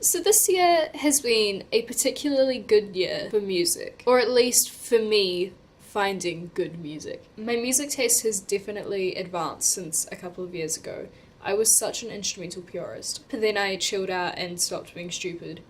So this year has been a particularly good year for music, or at least for me finding good music. My music taste has definitely advanced since a couple of years ago. I was such an instrumental purist, but then I chilled out and stopped being stupid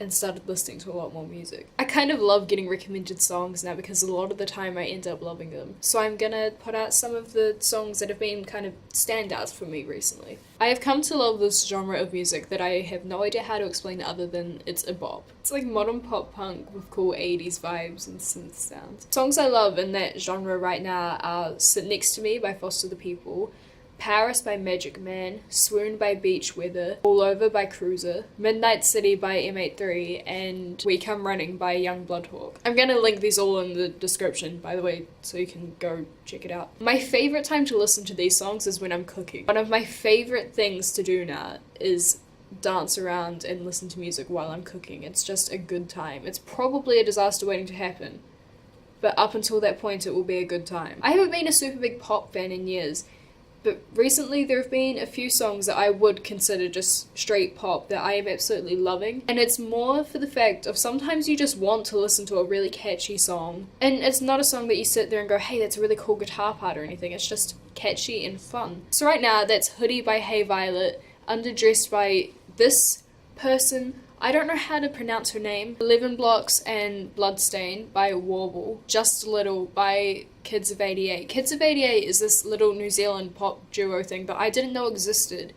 and started listening to a lot more music. I kind of love getting recommended songs now because a lot of the time I end up loving them. So I'm gonna put out some of the songs that have been kind of standouts for me recently. I have come to love this genre of music that I have no idea how to explain other than it's a bop. It's like modern pop punk with cool 80s vibes and synth sounds. Songs I love in that genre right now are Sit Next to Me by Foster the People, Paris by Magic Man, Swoon by Beach Weather, All Over by Cruiser, Midnight City by M83, and We Come Running by Young Bloodhawk. I'm gonna link these all in the description, by the way, so you can go check it out. My favourite time to listen to these songs is when I'm cooking. One of my favourite things to do now is dance around and listen to music while I'm cooking. It's just a good time. It's probably a disaster waiting to happen, but up until that point it will be a good time. I haven't been a super big pop fan in years, but recently there have been a few songs that I would consider just straight pop that I am absolutely loving. And it's more for the fact of sometimes you just want to listen to a really catchy song. And it's not a song that you sit there and go, hey, that's a really cool guitar part or anything. It's just catchy and fun. So right now that's Hoodie by Hey Violet, Underdressed by this person, I don't know how to pronounce her name, 11 Blocks, and Bloodstain by Warble, Just a Little by Kids of 88. Kids of 88 is this little New Zealand pop duo thing that I didn't know existed,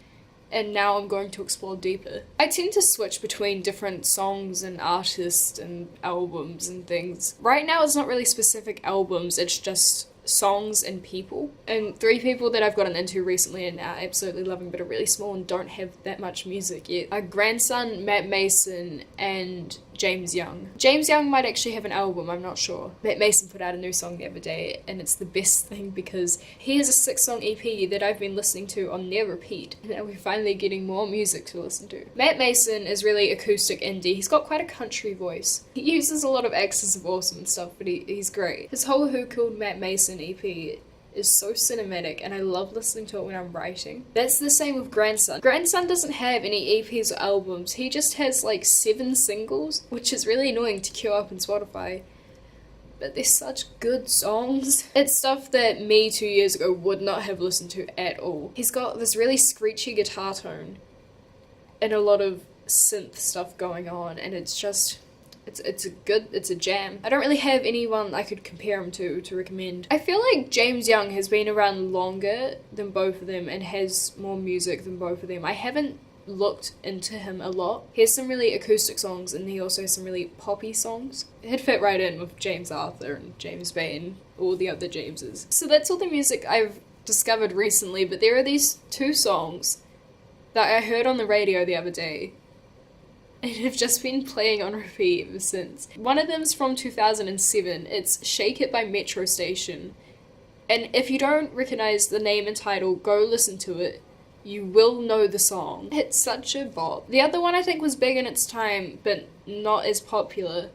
and now I'm going to explore deeper. I tend to switch between different songs and artists and albums and things. Right now it's not really specific albums, it's just songs and people. And 3 people that I've gotten into recently and are absolutely loving but are really small and don't have that much music yet are Grandson, Matt Mason, and James Young. James Young might actually have an album, I'm not sure. Matt Mason put out a new song the other day and it's the best thing because he has a 6-song EP that I've been listening to on near repeat, and now we're finally getting more music to listen to. Matt Mason is really acoustic indie. He's got quite a country voice. He uses a lot of Axis of Awesome stuff, but he's great. His whole Who Killed Matt Mason EP is so cinematic and I love listening to it when I'm writing. That's the same with Grandson. Grandson doesn't have any EPs or albums, he just has like 7 singles, which is really annoying to queue up in Spotify. But they're such good songs. It's stuff that me 2 years ago would not have listened to at all. He's got this really screechy guitar tone and a lot of synth stuff going on, and it's just it's a jam. I don't really have anyone I could compare him to recommend. I feel like James Young has been around longer than both of them and has more music than both of them. I haven't looked into him a lot. He has some really acoustic songs and he also has some really poppy songs. It'd fit right in with James Arthur and James Bay and all the other Jameses. So that's all the music I've discovered recently, but there are these 2 songs that I heard on the radio the other day and have just been playing on repeat ever since. One of them's from 2007. It's Shake It by Metro Station. And if you don't recognize the name and title, go listen to it. You will know the song. It's such a bop. The other one I think was big in its time, but not as popular.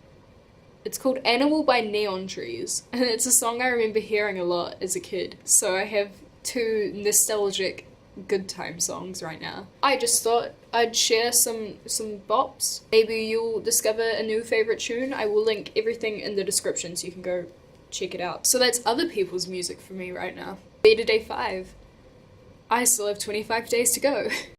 It's called Animal by Neon Trees. And it's a song I remember hearing a lot as a kid. So I have 2 nostalgic good time songs right now. I just thought I'd share some bops. Maybe you'll discover a new favorite tune. I will link everything in the description so you can go check it out. So that's other people's music for me right now. Beta Day 5. I still have 25 days to go.